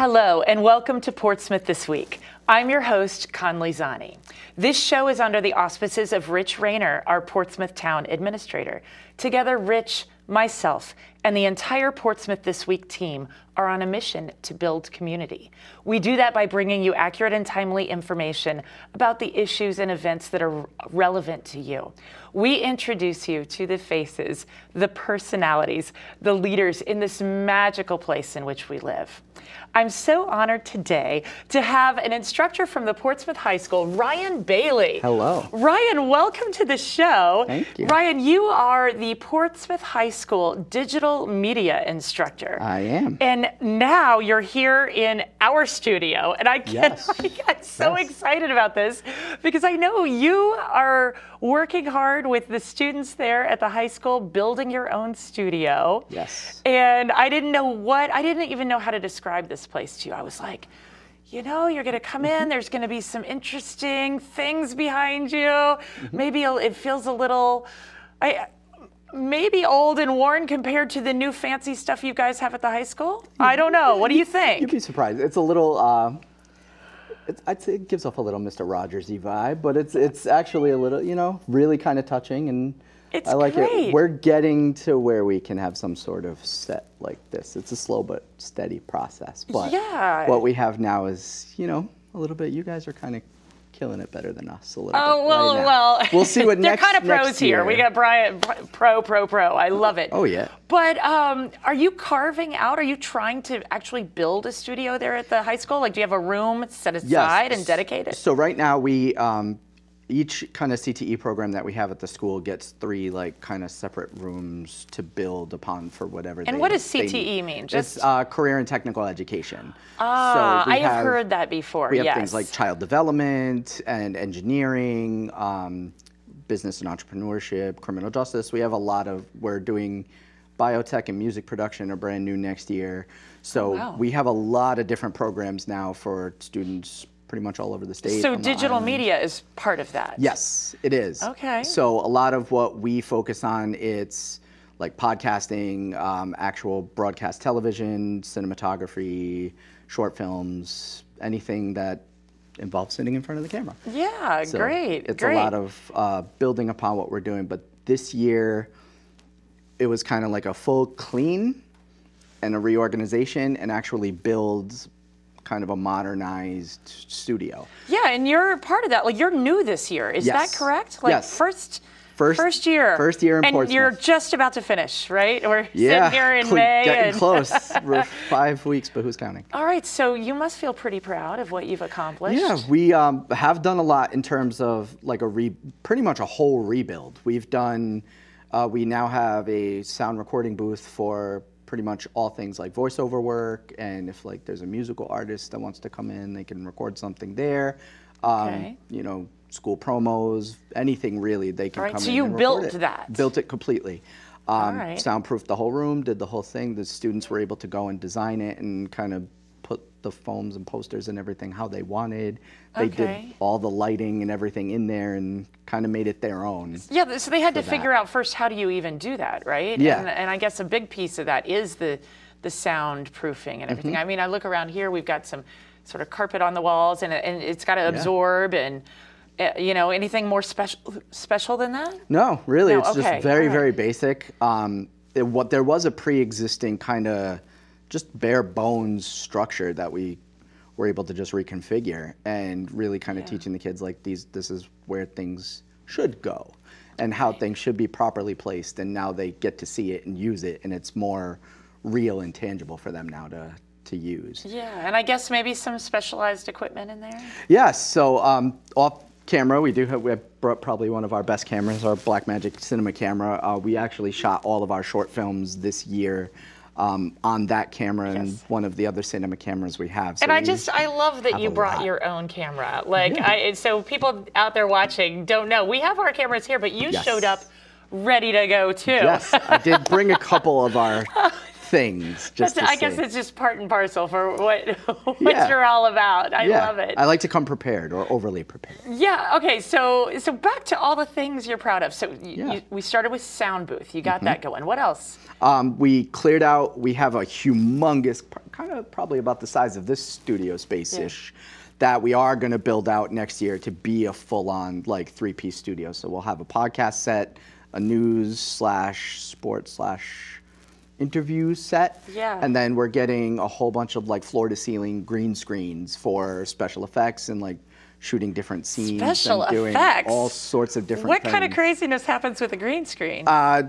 Hello and welcome to Portsmouth This Week. I'm your host, Conley Zani. This show is under the auspices of Rich Rayner, our Portsmouth Town Administrator. Together, Rich, myself, and the entire Portsmouth This Week team are on a mission to build community. We do that by bringing you accurate and timely information about the issues and events that are relevant to you. We introduce you to the faces, the personalities, the leaders in this magical place in which we live. I'm so honored today to have an instructor from the Portsmouth High School, Ryan Bailey. Hello. Ryan, welcome to the show. Thank you. Ryan, you are the Portsmouth High School Digital Media Instructor. I am. And now you're here in our studio, and I get so excited about this because I know you are working hard with the students there at the high school, building your own studio. Yes. And I didn't even know how to describe this place to you. I was like, you know, you're going to come in, there's going to be some interesting things behind you. Maybe it feels a little, maybe old and worn compared to the new fancy stuff you guys have at the high school. I don't know. What do you think? You'd be surprised. It's a little, I'd say it gives off a little Mr. Rogers-y vibe, but it's actually a little, you know, really kind of touching, and it's I like great. it. We're getting to where we can have some sort of set like this. It's a slow but steady process, but what we have now is, you know, a little bit. You guys are kind of killing it better than us a little bit. Oh, right well, we'll see what they're next kind of pros here. year. We got Brian, pro. I love it. Oh, yeah. But are you carving out, are you trying to actually build a studio there at the high school? Like, do you have a room set aside and dedicated? So right now we, each kind of CTE program that we have at the school gets 3 like kind of separate rooms to build upon for whatever. And what does CTE mean? Just career and technical education. Ah, I have heard that before. We have things like child development and engineering, business and entrepreneurship, criminal justice. We have a lot of. We're doing biotech and music production are brand new next year. So we have a lot of different programs now for students pretty much all over the state. So digital media is part of that? Yes, it is. Okay. So a lot of what we focus on, it's like podcasting, actual broadcast television, cinematography, short films, anything that involves sitting in front of the camera. Yeah, so great. It's a lot of building upon what we're doing. But this year, it was kind of like a full clean and a reorganization and actually build kind of a modernized studio. Yeah, and you're part of that. Like, you're new this year. Is that correct? Like, yes. First year. First year in Portsmouth. And you're just about to finish, right? We're sitting here in May. Getting close. We're 5 weeks, but who's counting? All right, so you must feel pretty proud of what you've accomplished. Yeah, we have done a lot in terms of like pretty much a whole rebuild. We've done, we now have a sound recording booth for pretty much all things like voiceover work, and if like there's a musical artist that wants to come in, they can record something there. You know, school promos, anything really, they can come in and record it. So you built that? Built it completely. Soundproofed the whole room, did the whole thing. The students were able to go and design it and kind of put the foams and posters and everything how they wanted. They did all the lighting and everything in there and kind of made it their own. Yeah, so they had to figure out first, how do you even do that, right? Yeah. And I guess a big piece of that is the soundproofing and everything. I mean, I look around here, we've got some sort of carpet on the walls, and it's got to absorb, and you know, anything more special than that? No, really, it's just very, very basic. There was a pre-existing kind of just bare bones structure that we were able to just reconfigure, and really kind of teaching the kids like this is where things should go and how things should be properly placed, and now they get to see it and use it, and it's more real and tangible for them now to use. Yeah, and I guess maybe some specialized equipment in there? Yes, so off camera, we have brought probably one of our best cameras, our Blackmagic Cinema camera. We actually shot all of our short films this year on that camera and one of the other cinema cameras we have. So and I love that you brought your own camera. Like, so people out there watching don't know, we have our cameras here, but you showed up ready to go too. Yes, I did bring a couple of our things. I guess it's just part and parcel for what you're all about. I love it. I like to come prepared or overly prepared. Yeah. Okay. So back to all the things you're proud of. So we started with sound booth. You got that going. What else? We cleared out. We have a humongous kind of probably about the size of this studio space-ish, that we are going to build out next year to be a full-on like 3-piece studio. So we'll have a podcast set, a news/sports/interview set, and then we're getting a whole bunch of like floor-to-ceiling green screens for special effects and like shooting different scenes and doing all sorts of different things. What kind of craziness happens with a green screen?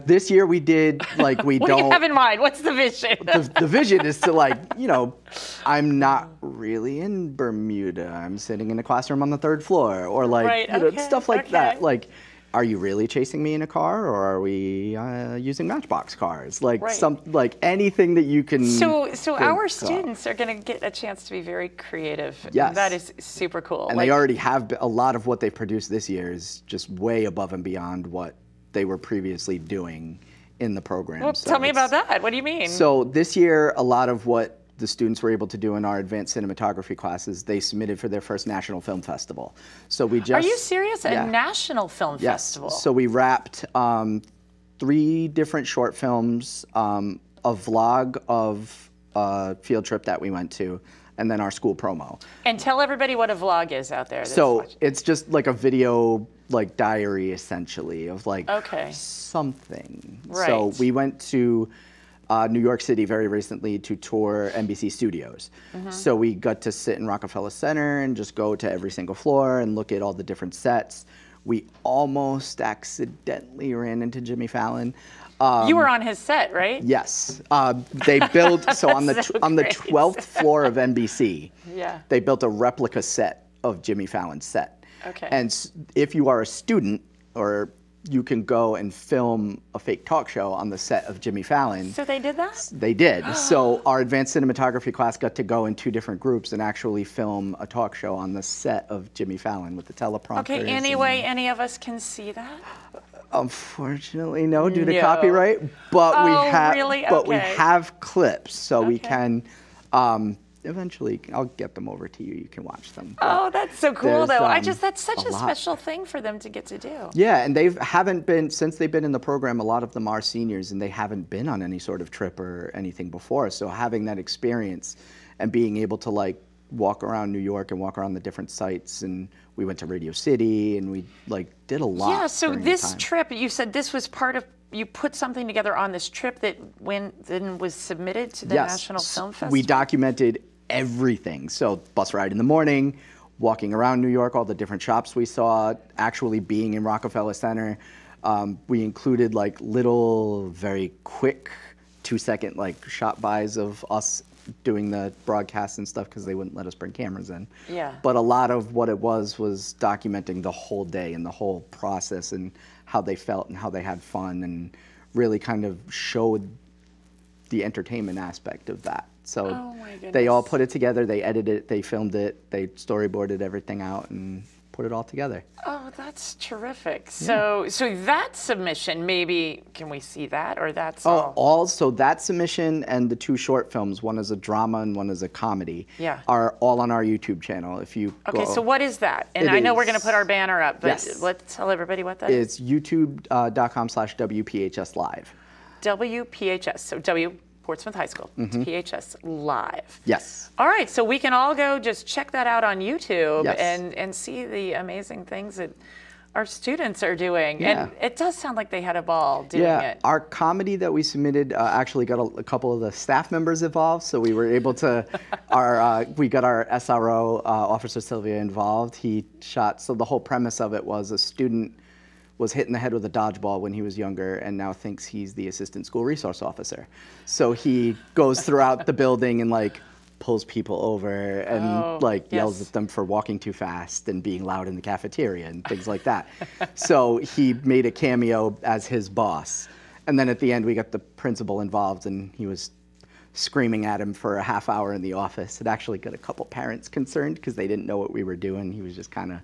This year we did like what do you have in mind? What's the vision? The vision is to like, you know, I'm not really in Bermuda. I'm sitting in a classroom on the 3rd floor, or like you know, stuff like that. Like, are you really chasing me in a car, or are we using Matchbox cars? Like like anything that you can. So our students are going to get a chance to be very creative. Yes. That is super cool. And they already have a lot of what they've produced this year is just way above and beyond what they were previously doing in the program. Well, so tell me about that. What do you mean? So this year, a lot of what the students were able to do in our advanced cinematography classes, they submitted for their first National Film Festival. So we just— Are you serious? A National Film Festival? So we wrapped 3 different short films, a vlog of a field trip that we went to, and then our school promo. And tell everybody what a vlog is out there. So it's just like a video like diary essentially of like something. Right. So we went to New York City very recently to tour NBC Studios. So we got to sit in Rockefeller Center and just go to every single floor and look at all the different sets. We almost accidentally ran into Jimmy Fallon. You were on his set, right? Yes. They built, so on the 12th floor of NBC, they built a replica set of Jimmy Fallon's set. Okay. And if you are a student, or you can go and film a fake talk show on the set of Jimmy Fallon. So they did that? They did. So our advanced cinematography class got to go in 2 different groups and actually film a talk show on the set of Jimmy Fallon with the teleprompter. Okay, any way any of us can see that? Unfortunately, no, due to copyright. But we have clips, so we can. Eventually, I'll get them over to you. You can watch them. Oh, that's so cool, though. That's such a special thing for them to get to do. Yeah, and since they've been in the program, a lot of them are seniors, and they haven't been on any sort of trip or anything before. So having that experience and being able to like walk around New York and walk around the different sites, and we went to Radio City, and we like did a lot. Yeah, so this trip, you said this was part of, you put something together on this trip that then was submitted to the National Film Festival? We documented everything. So bus ride in the morning, walking around New York, all the different shops we saw, actually being in Rockefeller Center. We included like little, very quick 2-second like shot bys of us doing the broadcasts and stuff because they wouldn't let us bring cameras in. Yeah. But a lot of what it was documenting the whole day and the whole process and how they felt and how they had fun, and really kind of showed the entertainment aspect of that. So they all put it together, they edited it, they filmed it, they storyboarded everything out and put it all together. Oh, that's terrific. So that submission, maybe, can we see that, or that's all? So that submission and the 2 short films, one is a drama and one is a comedy, are all on our YouTube channel. If you go, so what is that? And I know we're going to put our banner up, but let's tell everybody what that is. It's youtube.com/WPHS Live. WPHS, so Portsmouth High School, PHS Live. Yes. All right, so we can all go just check that out on YouTube and see the amazing things that our students are doing. Yeah. And it does sound like they had a ball doing it. Our comedy that we submitted actually got a couple of the staff members involved, so we were able to, we got our SRO, Officer Sylvia, involved. He shot, so the whole premise of it was a student was hit in the head with a dodgeball when he was younger and now thinks he's the assistant school resource officer. So he goes throughout the building and like pulls people over and yells at them for walking too fast and being loud in the cafeteria and things like that. So he made a cameo as his boss. And then at the end we got the principal involved and he was screaming at him for a half hour in the office. It actually got a couple parents concerned because they didn't know what we were doing. He was just kind of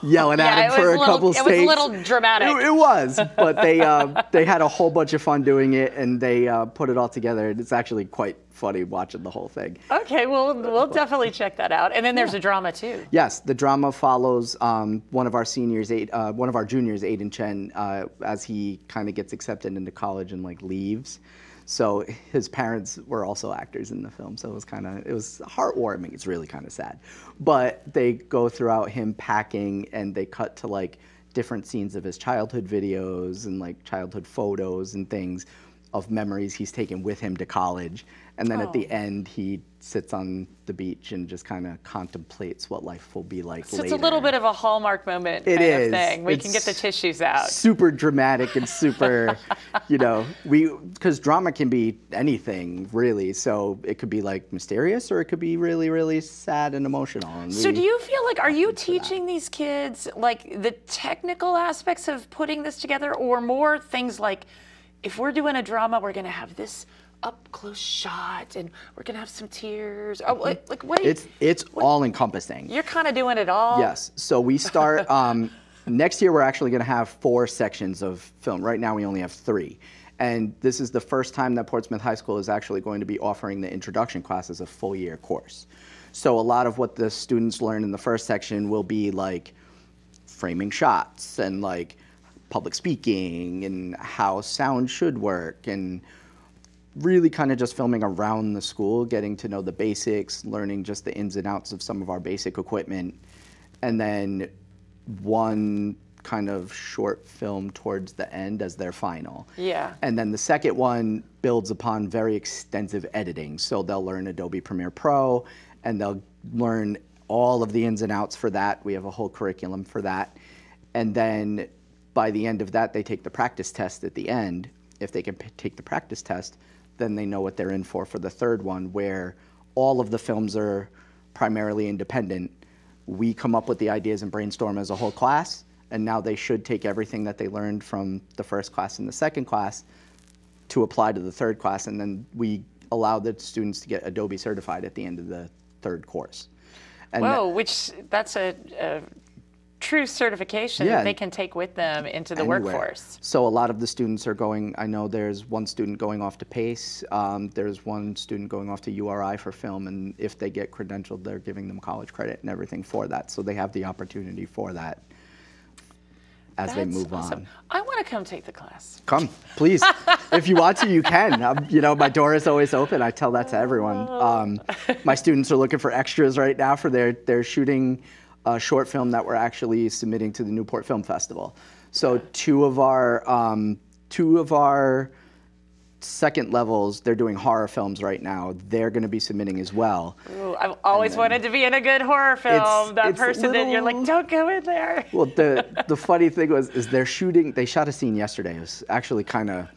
yelling at him for a couple states. It was a little dramatic. It was, but they had a whole bunch of fun doing it, and they put it all together. And it's actually quite funny watching the whole thing. Okay, well, we'll definitely check that out. And then there's a drama too. Yes, the drama follows one of our juniors, Aiden Chen, as he kind of gets accepted into college and like leaves. So his parents were also actors in the film, so it was heartwarming. It's really kind of sad. But they go throughout him packing, and they cut to like different scenes of his childhood videos and like childhood photos and things of memories he's taken with him to college. And then at the end, he sits on the beach and just kind of contemplates what life will be like later. It's a little bit of a Hallmark moment kind of thing. We can get the tissues out. Super dramatic and super, you know, because drama can be anything, really. So it could be like mysterious, or it could be really, really sad and emotional. And so do you feel like, are you teaching these kids like the technical aspects of putting this together, or more things like, if we're doing a drama, we're going to have this up-close shot, and we're going to have some tears? Oh, like what? It's all-encompassing. You're kind of doing it all? Yes. So we start, next year we're actually going to have 4 sections of film. Right now we only have 3. And this is the first time that Portsmouth High School is actually going to be offering the introduction class as a full-year course. So a lot of what the students learn in the first section will be like framing shots and like public speaking and how sound should work, and really kind of just filming around the school, getting to know the basics, learning just the ins and outs of some of our basic equipment, and then one kind of short film towards the end as their final. Yeah. And then the second one builds upon very extensive editing. So they'll learn Adobe Premiere Pro, and they'll learn all of the ins and outs for that. We have a whole curriculum for that. And then by the end of that, they take the practice test at the end. If they can take the practice test, then they know what they're in for the third one, where all of the films are primarily independent. We come up with the ideas and brainstorm as a whole class, and now they should take everything that they learned from the first class and the second class to apply to the third class, and then we allow the students to get Adobe certified at the end of the third course. And that's a true certification that they can take with them into the workforce. So a lot of the students are going, I know there's one student going off to PACE, there's one student going off to URI for film, and if they get credentialed, they're giving them college credit and everything for that. So they have the opportunity for that as they move on. I want to come take the class. Come, please. If you want to, you can. You know, my door is always open. I tell that to everyone. My students are looking for extras right now for they're shooting a short film that we're actually submitting to the Newport Film Festival. So two of our second levels, they're doing horror films right now. They're going to be submitting as well. Ooh, I've always wanted to be in a good horror film. That person that you're like, don't go in there. Well, the funny thing is they're shooting. They shot a scene yesterday. It was actually kind of,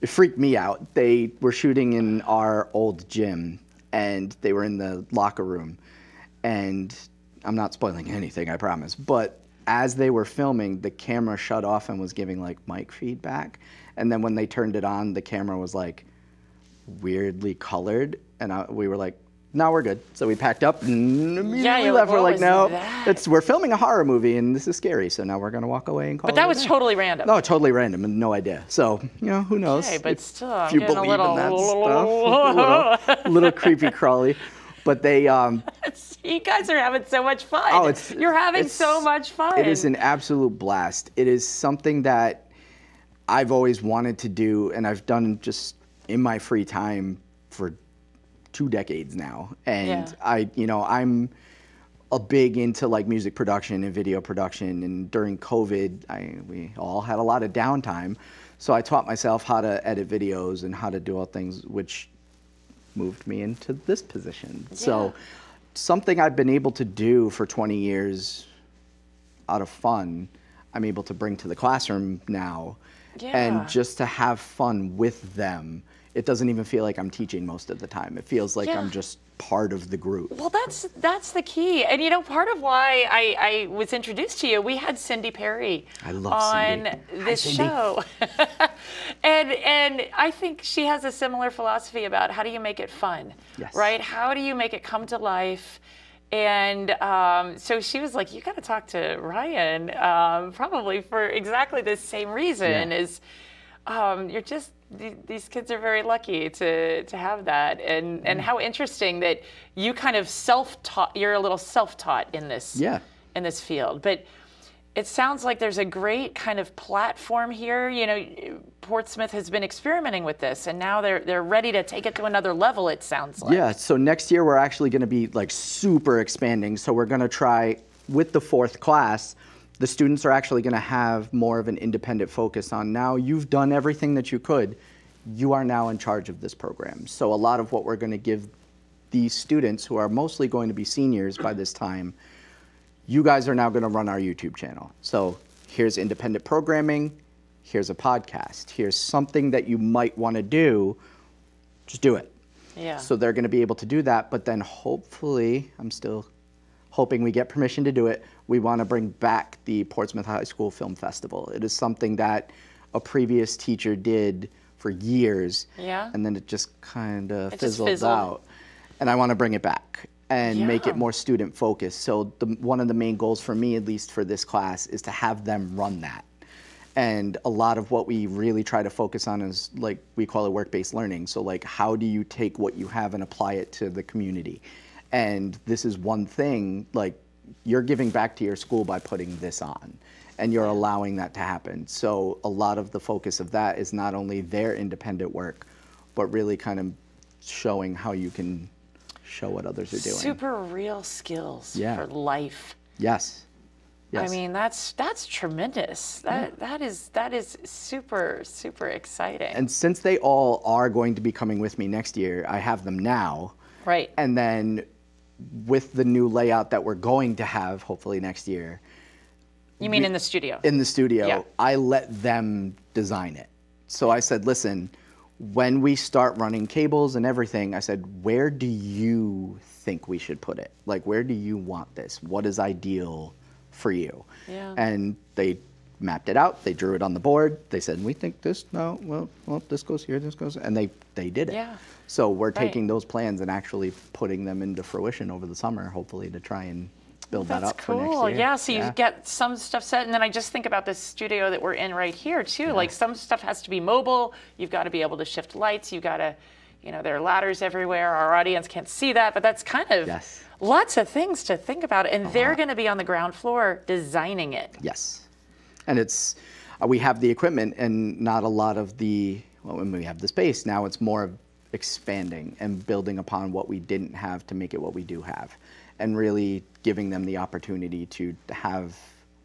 it freaked me out. They were shooting in our old gym, and they were in the locker room, and I'm not spoiling anything, I promise. But as they were filming, the camera shut off and was giving like mic feedback. And then when they turned it on, the camera was like weirdly colored. And we were like, no, we're good. So we packed up and immediately left. We're like, no, we're filming a horror movie and this is scary. So now we're going to walk away and call it. But that was totally random. No, totally random and no idea. So, you know, who knows? Okay, but still, if you believe in that stuff, a little creepy crawly. But they, you guys are having so much fun. You're having so much fun. It is an absolute blast. It is something that I've always wanted to do, and I've done just in my free time for 2 decades now. And I'm a big into like music production and video production. And during COVID, we all had a lot of downtime, so I taught myself how to edit videos and how to do all things, which moved me into this position. Yeah. So something I've been able to do for 20 years out of fun, I'm able to bring to the classroom now. Yeah. And just to have fun with them. It doesn't even feel like I'm teaching most of the time. It feels like I'm just part of the group. Well, that's the key. And you know, part of why I was introduced to you, we had Cindy Perry on this show. and I think she has a similar philosophy about how do you make it fun, right? How do you make it come to life? And so she was like, you got to talk to Ryan, probably for exactly the same reason. Is you're just, these kids are very lucky to have that. And how interesting that you kind of self-taught, you're a little self-taught in this in this field. But it sounds like there's a great kind of platform here. You know, Portsmouth has been experimenting with this, and now they're ready to take it to another level, it sounds like. Yeah, so next year we're actually going to be like super expanding. So we're going to try with the 4th class, the students are actually going to have more of an independent focus on, now you've done everything that you could, you are now in charge of this program. So a lot of what we're going to give these students, who are mostly going to be seniors by this time, you guys are now going to run our YouTube channel. So here's independent programming, here's a podcast, here's something that you might want to do, just do it. Yeah. So they're going to be able to do that, but then hopefully, I'm still hoping we get permission to do it, we want to bring back the Portsmouth High School Film Festival. It is something that a previous teacher did for years, and then it just kind of fizzled out. And I want to bring it back and make it more student focused. So one of the main goals for me, at least for this class, is to have them run that. And a lot of what we really try to focus on is, like, we call it work-based learning. So like, how do you take what you have and apply it to the community? And this is one thing, like, you're giving back to your school by putting this on, and you're allowing that to happen. So a lot of the focus of that is not only their independent work, but really kind of showing how you can show what others are doing. Super real skills for life. Yes. Yes. I mean, that's tremendous. That is super, super exciting. And since they all are going to be coming with me next year, I have them now. Right. And then with the new layout that we're going to have, hopefully next year. You mean in the studio? In the studio, I let them design it. So I said, listen, when we start running cables and everything, I said, where do you think we should put it? Like, where do you want this? What is ideal for you? Yeah. And they mapped it out. They drew it on the board. They said, we think this, no, well, this goes here, this goes, and they did it. Yeah. So we're taking those plans and actually putting them into fruition over the summer, hopefully, to try and build that up for next year. Yeah, so you get some stuff set, and then I just think about this studio that we're in right here too. Like, some stuff has to be mobile. You've got to be able to shift lights. You've got to, you know, there are ladders everywhere. Our audience can't see that, but that's kind of lots of things to think about. And they're going to be on the ground floor designing it. Yes, and it's we have the equipment and not a lot of the. Well, when we have the space now, it's more of expanding and building upon what we didn't have to make it what we do have, and really giving them the opportunity to have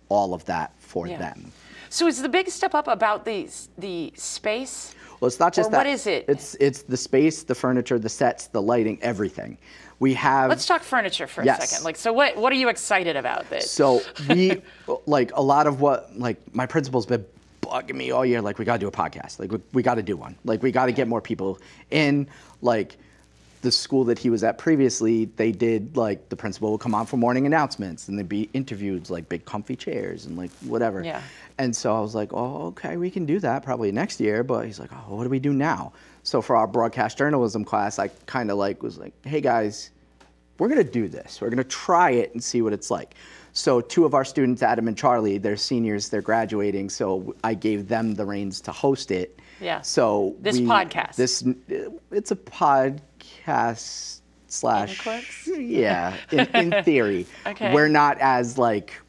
all of that for them. So is the big step up about the space? Well, it's not just that. What is it? It's the space, the furniture, the sets, the lighting, everything. We have. Let's talk furniture for a second. Like, so what are you excited about this? So we like a lot of what, like, my principal's been bugging me all year, like, we got to do a podcast. Like, we got to do one. Like, we got to get more people in. Like, the school that he was at previously, they did, like, the principal would come on for morning announcements, and they'd be interviewed, like, big comfy chairs and, like, whatever. Yeah. And so I was like, oh, okay, we can do that probably next year. But he's like, oh, what do we do now? So for our broadcast journalism class, I kind of was like, hey, guys, we're going to do this. We're going to try it and see what it's like. So 2 of our students, Adam and Charlie, they're seniors, they're graduating, so I gave them the reins to host it. Yeah. So this podcast. It's a podcast / in theory. Okay. We're not as, like,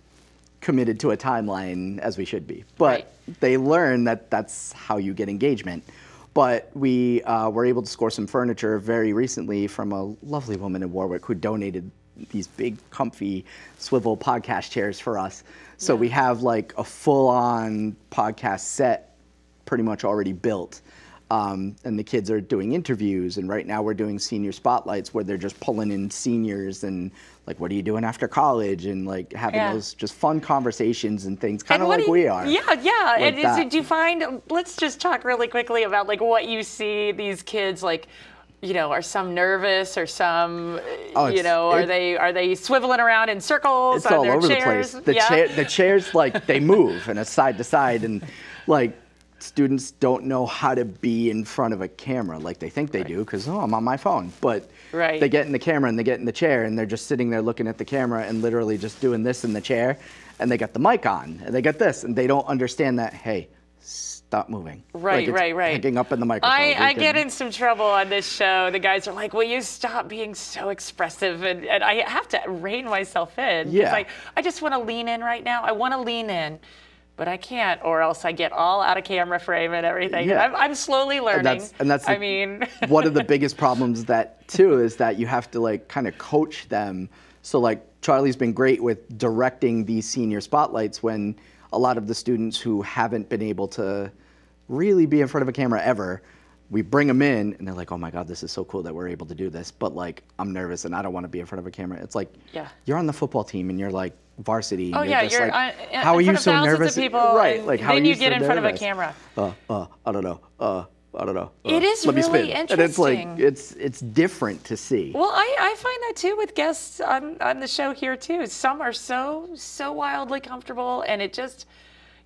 committed to a timeline as we should be, but they learn that that's how you get engagement. But we were able to score some furniture very recently from a lovely woman in Warwick who donated these big, comfy swivel podcast chairs for us. So we have, like, a full-on podcast set pretty much already built. And the kids are doing interviews, and right now we're doing senior spotlights where they're just pulling in seniors and, like, what are you doing after college, and, like, having those just fun conversations and things, kind of like we are. Yeah. Like and do you find, let's just talk really quickly about, like, what you see these kids, like, you know, are some nervous, or some, you know, are they swiveling around in circles? It's all over the place. The chairs, like, they move and it's side to side, and, like, students don't know how to be in front of a camera. Like, they think they do because, I'm on my phone. But they get in the camera and they get in the chair and they're just sitting there looking at the camera and literally just doing this in the chair, and they got the mic on and they got this, and they don't understand that, hey, stop moving. Right, like right. Picking up in the microphone. I get in some trouble on this show. The guys are like, will you stop being so expressive? And I have to rein myself in. Yeah. I just want to lean in right now. I want to lean in, but I can't, or else I get all out of camera frame and everything. Yeah. I'm slowly learning. And that's I mean, one of the biggest problems that too is that you have to like kind of coach them. So like Charlie's been great with directing these senior spotlights when a lot of the students who haven't been able to really be in front of a camera ever, we bring them in and they're like, oh my God, this is so cool that we're able to do this. But like, I'm nervous and I don't want to be in front of a camera. It's like, you're on the football team and you're like varsity. And you're just like, how are you so nervous? People, right. Like, how then are you so get in front of a nervous? camera. I don't know. I don't know. It is let me really spin. interesting. And it's like, it's different to see. Well, I find that too with guests on the show here too. Some are so wildly comfortable and it just,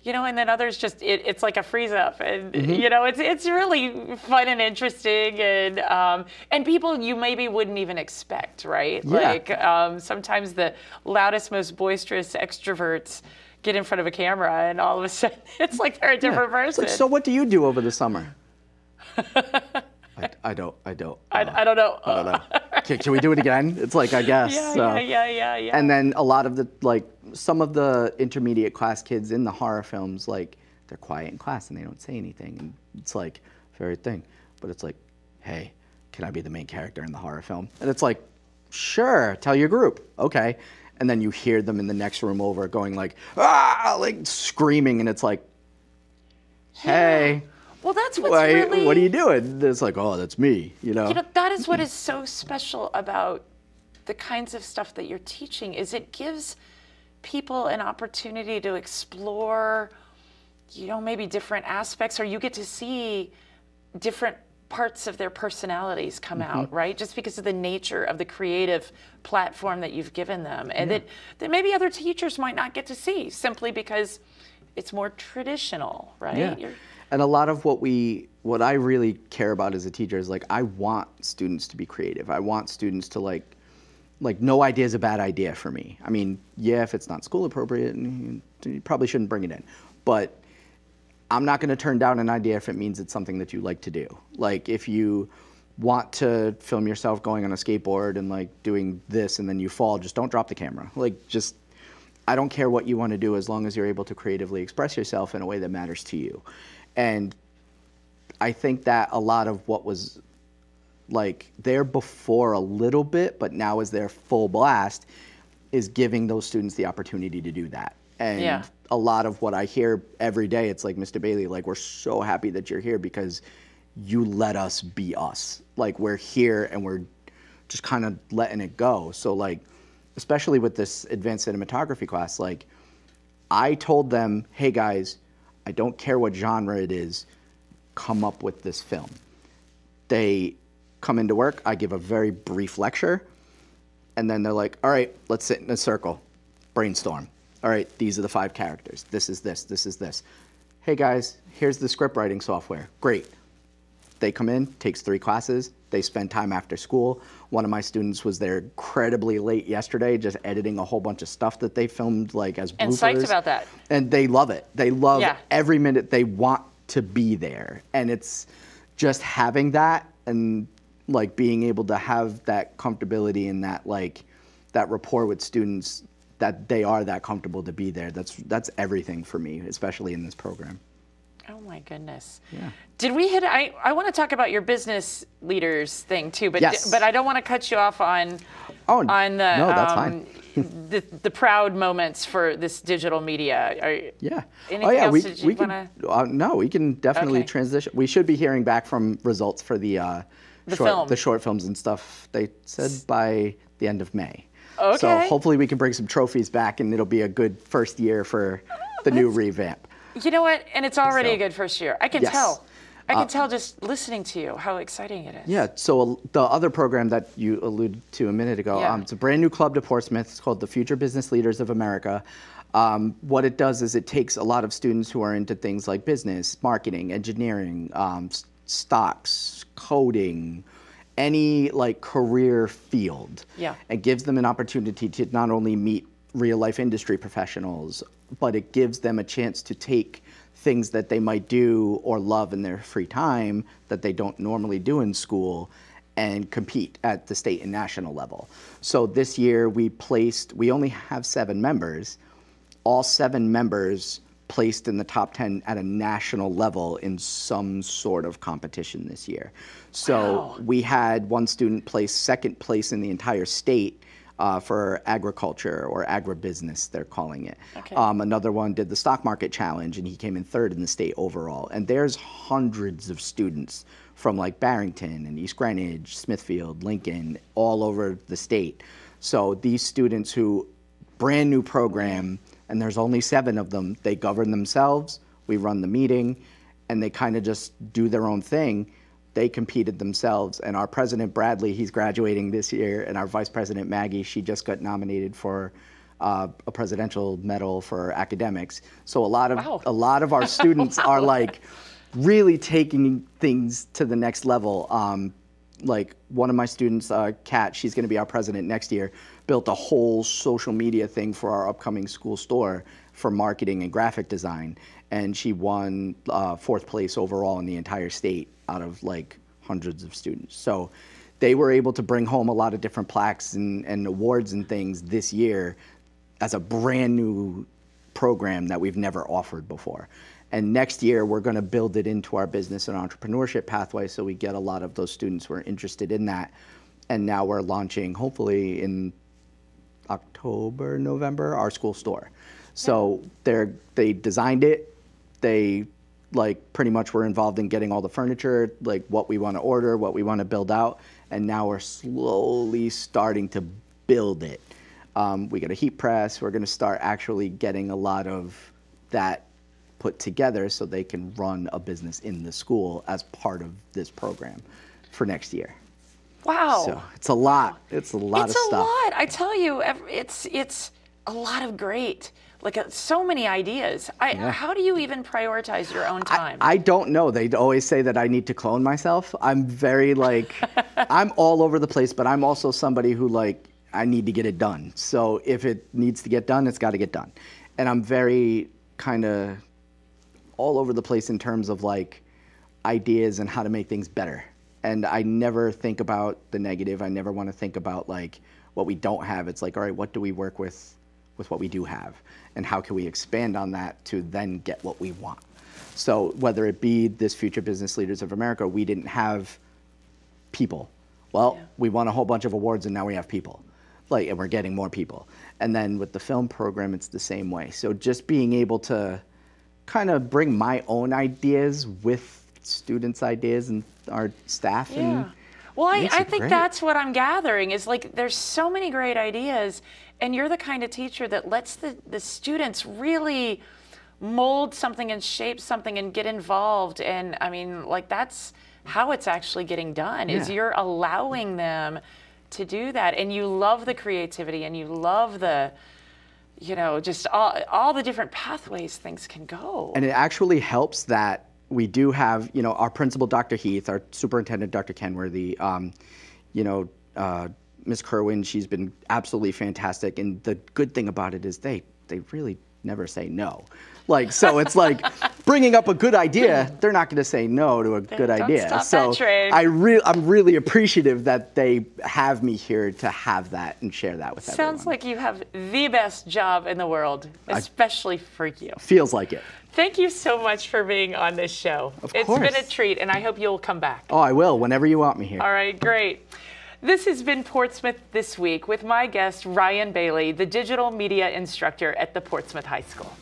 you know, and then others just, it's like a freeze up. And, you know, it's really fun and interesting and people you maybe wouldn't even expect, right? Yeah. Like sometimes the loudest, most boisterous extroverts get in front of a camera and all of a sudden it's like they're a different person. Like, so what do you do over the summer? I don't know. I don't know. Can we do it again? It's like, I guess. Yeah. And then a lot of the, like, some of the intermediate class kids in the horror films, like, they're quiet in class and they don't say anything. And it's like, very thing. But it's like, hey, can I be the main character in the horror film? And it's like, sure, tell your group. Okay. And then you hear them in the next room over going like, ah, like screaming. And it's like, hey. Well, that's what's really... What are you doing? It's like, oh, that's me, you know? You know, that is what is so special about the kinds of stuff that you're teaching is it gives people an opportunity to explore, you know, maybe different aspects, or you get to see different parts of their personalities come out, right? Just because of the nature of the creative platform that you've given them. And that maybe other teachers might not get to see simply because it's more traditional, right? Yeah. And a lot of what I really care about as a teacher is like, I want students to be creative. I want students to like no idea is a bad idea for me. I mean, yeah, if it's not school appropriate, you probably shouldn't bring it in. But I'm not going to turn down an idea if it means it's something that you like to do. Like if you want to film yourself going on a skateboard and like doing this and then you fall, just don't drop the camera. Like just, I don't care what you want to do as long as you're able to creatively express yourself in a way that matters to you. And I think that a lot of what was like there before a little bit, but now is their full blast, is giving those students the opportunity to do that. And a lot of what I hear every day, it's like, Mr. Bailey, like, we're so happy that you're here because you let us be us. Like, we're here and we're just kind of letting it go. So, like, especially with this advanced cinematography class, like, I told them, hey, guys, I don't care what genre it is, come up with this film. They come into work, I give a very brief lecture, and then they're like, all right, let's sit in a circle, brainstorm. All right, these are the 5 characters. This is this, this is this. Hey guys, here's the script writing software. Great. They come in, takes 3 classes, they spend time after school. One of my students was there incredibly late yesterday, just editing a whole bunch of stuff that they filmed like as bloopers. And psyched about that. And they love it. They love every minute. They want to be there. And it's just having that and like being able to have that comfortability and that like that rapport with students that they are that comfortable to be there. That's everything for me, especially in this program. Oh my goodness. Yeah. Did we hit, I want to talk about your business leaders thing too, but yes. but I don't want to cut you off on no, the that's fine. the proud moments for this digital media. Anything else that you want to? No, we can definitely transition. We should be hearing back from results for the short films and stuff. They said by the end of May. Okay. So hopefully we can bring some trophies back and it'll be a good first year for the new revamp. You know what? And it's already a good first year. I can tell. I can tell just listening to you how exciting it is. Yeah. So the other program that you alluded to a minute ago, it's a brand new club to Portsmouth. It's called the Future Business Leaders of America. What it does is it takes a lot of students who are into things like business, marketing, engineering, stocks, coding, any like career field, and gives them an opportunity to not only meet real life industry professionals, but it gives them a chance to take things that they might do or love in their free time that they don't normally do in school and compete at the state and national level. So this year we only have 7 members. All 7 members placed in the top 10 at a national level in some sort of competition this year. So wow. We had one student place 2nd place in the entire state for agriculture or agribusiness, they're calling it. Okay. Another one did the stock market challenge, and he came in 3rd in the state overall. And there's hundreds of students from like Barrington and East Greenwich, Smithfield, Lincoln, all over the state. So these students who, brand new program, and there's only 7 of them, they govern themselves, we run the meeting, and they kind of just do their own thing. They competed themselves, and our president, Bradley, he's graduating this year, and our vice president, Maggie, she just got nominated for a presidential medal for academics. So a lot of our students wow. are like really taking things to the next level. Like one of my students, Kat, she's gonna be our president next year, built a whole social media thing for our upcoming school store for marketing and graphic design. And she won 4th place overall in the entire state out of like hundreds of students. So they were able to bring home a lot of different plaques and awards and things this year as a brand new program that we've never offered before. And next year, we're going to build it into our business and entrepreneurship pathway so we get a lot of those students who are interested in that. And now we're launching, hopefully in October, November, our school store. So they designed it. They like pretty much were involved in getting all the furniture, like what we want to order, what we want to build out. And now we're slowly starting to build it. We got a heat press. We're going to start actually getting a lot of that put together so they can run a business in the school as part of this program for next year. Wow. So it's a lot. It's a lot of stuff. It's a lot. I tell you, it's a lot of great, like so many ideas. How do you even prioritize your own time? I don't know. They always say that I need to clone myself. I'm very like, I'm all over the place, but I'm also somebody who like, I need to get it done. So if it needs to get done, it's got to get done. And I'm very kind of all over the place in terms of like ideas and how to make things better. And I never think about the negative. I never want to think about like what we don't have. It's like, all right, what do we work with what we do have? And how can we expand on that to then get what we want? So whether it be this Future Business Leaders of America, we didn't have people. Well, we won a whole bunch of awards and now we have people. Like, and we're getting more people. And then with the film program, it's the same way. So just being able to kind of bring my own ideas with students' ideas and our staff. Yeah. And well, I think that's what I'm gathering is like there's so many great ideas, and you're the kind of teacher that lets the students really mold something and shape something and get involved. And I mean, like that's how it's actually getting done is you're allowing them to do that. And you love the creativity and you love the, you know, just all the different pathways things can go. And it actually helps that we do have, you know, our principal, Dr. Heath, our superintendent, Dr. Kenworthy, you know, Ms. Kerwin, she's been absolutely fantastic. And the good thing about it is they really never say no. Like, so it's like bringing up a good idea, they're not going to say no to a good idea. Stop so that train. I'm really appreciative that they have me here to have that and share that with everyone. Sounds like you have the best job in the world, especially for you. Feels like it. Thank you so much for being on this show. Of course. It's been a treat, and I hope you'll come back. Oh, I will, whenever you want me here. All right, great. This has been Portsmouth This Week with my guest, Ryan Bailey, the Digital Media Instructor at the Portsmouth High School.